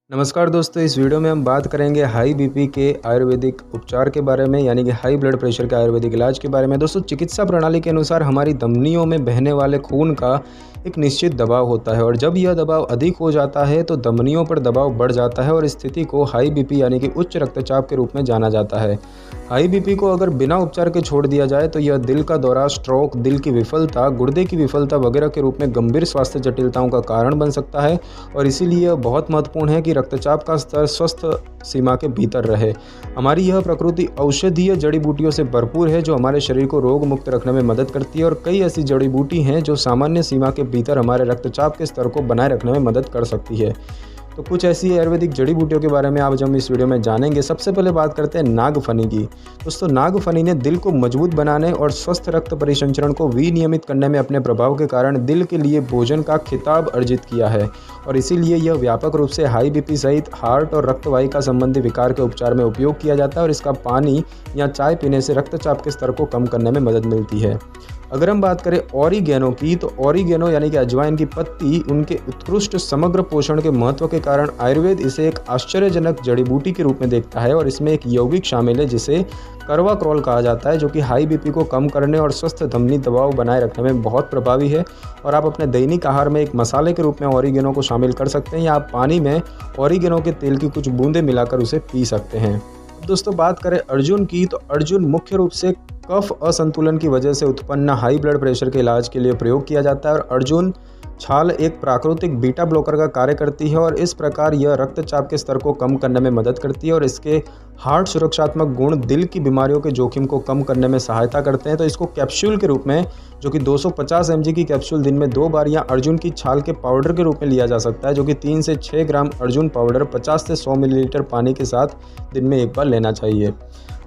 नमस्कार दोस्तों, इस वीडियो में हम बात करेंगे हाई बीपी के आयुर्वेदिक उपचार के बारे में, यानी कि हाई ब्लड प्रेशर के आयुर्वेदिक इलाज के बारे में। दोस्तों, चिकित्सा प्रणाली के अनुसार हमारी धमनियों में बहने वाले खून का एक निश्चित दबाव होता है और जब यह दबाव अधिक हो जाता है तो धमनियों पर दबाव बढ़ जाता है और इस स्थिति को हाई बीपी यानी कि उच्च रक्तचाप के रूप में जाना जाता है। हाई बीपी को अगर बिना उपचार के छोड़ दिया जाए तो यह दिल का दौरा, स्ट्रोक, दिल की विफलता, गुर्दे की विफलता वगैरह के रूप में गंभीर स्वास्थ्य जटिलताओं का कारण बन सकता है और इसीलिए यह बहुत महत्वपूर्ण है कि रक्तचाप का स्तर स्वस्थ सीमा के भीतर रहे। हमारी यह प्रकृति औषधीय जड़ी बूटियों से भरपूर है जो हमारे शरीर को रोग मुक्त रखने में मदद करती है और कई ऐसी जड़ी बूटी हैं जो सामान्य सीमा के भीतर हमारे रक्तचाप के स्तर को बनाए रखने में मदद कर सकती है। तो कुछ ऐसी आयुर्वेदिक जड़ी बूटियों के बारे में आज हम इस वीडियो में जानेंगे। सबसे पहले बात करते हैं नागफनी की। दोस्तों, नागफनी ने दिल को मजबूत बनाने और स्वस्थ रक्त परिसंचरण को विनियमित करने में अपने प्रभाव के कारण दिल के लिए भोजन का खिताब अर्जित किया है और इसीलिए यह व्यापक रूप से हाई बीपी सहित हार्ट और रक्तवाहिका संबंधी विकार के उपचार में उपयोग किया जाता है और इसका पानी या चाय पीने से रक्तचाप के स्तर को कम करने में मदद मिलती है। अगर हम बात करें ऑरिगेनो की, तो ऑरिगेनो यानी कि अजवाइन की पत्ती उनके उत्कृष्ट समग्र पोषण के महत्व के कारण आयुर्वेद इसे एक आश्चर्यजनक जड़ी बूटी के रूप में देखता है और इसमें एक यौगिक शामिल है जिसे करवाक्रॉल कहा जाता है, जो कि हाई बीपी को कम करने और स्वस्थ धमनी दबाव बनाए रखने में बहुत प्रभावी है। और आप अपने दैनिक आहार में एक मसाले के रूप में ऑरिगेनो को शामिल कर सकते हैं या आप पानी में ऑरिगेनो के तेल की कुछ बूंदें मिलाकर उसे पी सकते हैं। दोस्तों, बात करें अर्जुन की, तो अर्जुन मुख्य रूप से कफ असंतुलन की वजह से उत्पन्न हाई ब्लड प्रेशर के इलाज के लिए प्रयोग किया जाता है और अर्जुन छाल एक प्राकृतिक बीटा ब्लॉकर का कार्य करती है और इस प्रकार यह रक्तचाप के स्तर को कम करने में मदद करती है और इसके हार्ट सुरक्षात्मक गुण दिल की बीमारियों के जोखिम को कम करने में सहायता करते हैं। तो इसको कैप्सूल के रूप में, जो कि 250 mg की कैप्सूल दिन में 2 बार या अर्जुन की छाल के पाउडर के रूप में लिया जा सकता है, जो कि 3 से 6 ग्राम अर्जुन पाउडर 50 से 100 मिलीलीटर पानी के साथ दिन में एक बार लेना चाहिए।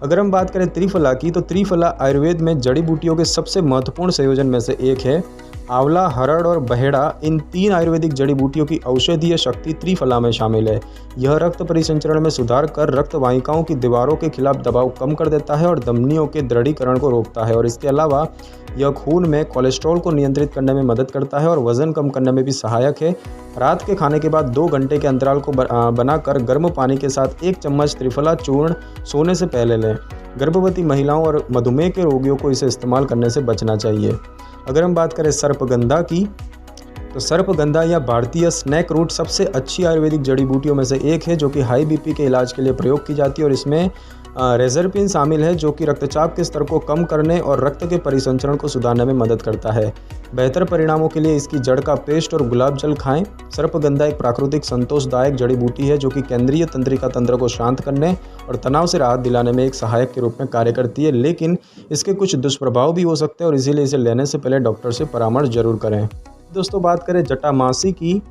अगर हम बात करें त्रिफला की, तो त्रिफला आयुर्वेद में जड़ी बूटियों के सबसे महत्वपूर्ण संयोजन में से एक है। आंवला, हरड़ और बहेड़ा, इन 3 आयुर्वेदिक जड़ी बूटियों की औषधीय शक्ति त्रिफला में शामिल है। यह रक्त परिसंचरण में सुधार कर रक्त वाहिकाओं की दीवारों के खिलाफ दबाव कम कर देता है और धमनियों के दृढ़ीकरण को रोकता है और इसके अलावा यह खून में कोलेस्ट्रॉल को नियंत्रित करने में मदद करता है और वजन कम करने में भी सहायक है। रात के खाने के बाद 2 घंटे के अंतराल को बनाकर गर्म पानी के साथ 1 चम्मच त्रिफला चूर्ण सोने से पहले लें। गर्भवती महिलाओं और मधुमेह के रोगियों को इसे इस्तेमाल करने से बचना चाहिए। अगर हम बात करें सर्पगंधा की, तो सर्पगंधा या भारतीय स्नैक रूट सबसे अच्छी आयुर्वेदिक जड़ी बूटियों में से एक है जो कि हाई बीपी के इलाज के लिए प्रयोग की जाती है और इसमें रेजरपिन शामिल है जो कि रक्तचाप के स्तर को कम करने और रक्त के परिसंचरण को सुधारने में मदद करता है। बेहतर परिणामों के लिए इसकी जड़ का पेस्ट और गुलाब जल खाएं। सर्पगंधा एक प्राकृतिक संतोषदायक जड़ी बूटी है जो कि केंद्रीय तंत्रिका तंत्र को शांत करने और तनाव से राहत दिलाने में एक सहायक के रूप में कार्य करती है, लेकिन इसके कुछ दुष्प्रभाव भी हो सकते हैं और इसीलिए इसे लेने से पहले डॉक्टर से परामर्श जरूर करें। दोस्तों, बात करें जटामासी की,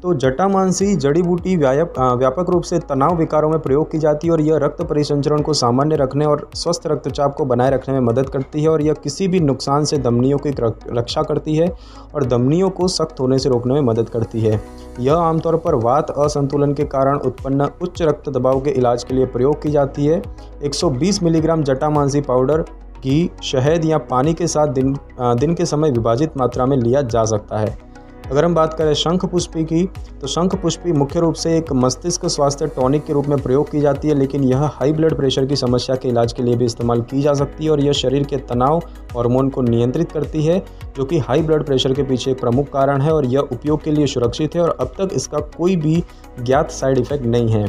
तो जटामासी जड़ी बूटी व्यापक रूप से तनाव विकारों में प्रयोग की जाती है और यह रक्त परिसंचरण को सामान्य रखने और स्वस्थ रक्तचाप को बनाए रखने में मदद करती है और यह किसी भी नुकसान से धमनियों की रक्षा करती है और धमनियों को सख्त होने से रोकने में मदद करती है। यह आमतौर पर वात असंतुलन के कारण उत्पन्न उच्च रक्त दबाव के इलाज के लिए प्रयोग की जाती है। 120 मिलीग्राम जटामासी पाउडर घी, शहद या पानी के साथ दिन के समय विभाजित मात्रा में लिया जा सकता है। अगर हम बात करें शंखपुष्पी की, तो शंखपुष्पी मुख्य रूप से एक मस्तिष्क स्वास्थ्य टॉनिक के रूप में प्रयोग की जाती है, लेकिन यह हाई ब्लड प्रेशर की समस्या के इलाज के लिए भी इस्तेमाल की जा सकती है और यह शरीर के तनाव हार्मोन को नियंत्रित करती है जो कि हाई ब्लड प्रेशर के पीछे एक प्रमुख कारण है और यह उपयोग के लिए सुरक्षित है और अब तक इसका कोई भी ज्ञात साइड इफेक्ट नहीं है।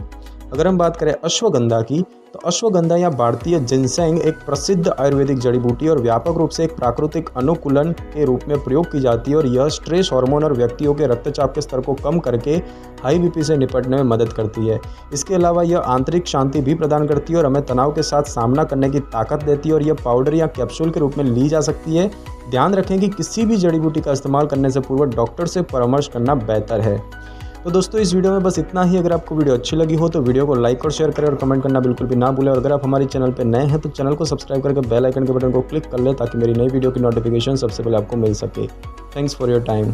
अगर हम बात करें अश्वगंधा की, तो अश्वगंधा या भारतीय जिनसेंग एक प्रसिद्ध आयुर्वेदिक जड़ी बूटी और व्यापक रूप से एक प्राकृतिक अनुकूलन के रूप में प्रयोग की जाती है और यह स्ट्रेस हार्मोन और व्यक्तियों के रक्तचाप के स्तर को कम करके हाई बीपी से निपटने में मदद करती है। इसके अलावा यह आंतरिक शांति भी प्रदान करती है और हमें तनाव के साथ सामना करने की ताकत देती है और यह पाउडर या कैप्सूल के रूप में ली जा सकती है। ध्यान रखें कि किसी भी जड़ी बूटी का इस्तेमाल करने से पूर्व डॉक्टर से परामर्श करना बेहतर है। तो दोस्तों, इस वीडियो में बस इतना ही। अगर आपको वीडियो अच्छी लगी हो तो वीडियो को लाइक और शेयर करें और कमेंट करना बिल्कुल भी ना भूलें और अगर आप हमारे चैनल पर नए हैं तो चैनल को सब्सक्राइब करके बेल आइकन के बटन को क्लिक कर लें ताकि मेरी नई वीडियो की नोटिफिकेशन सबसे पहले आपको मिल सके। Thanks for your time.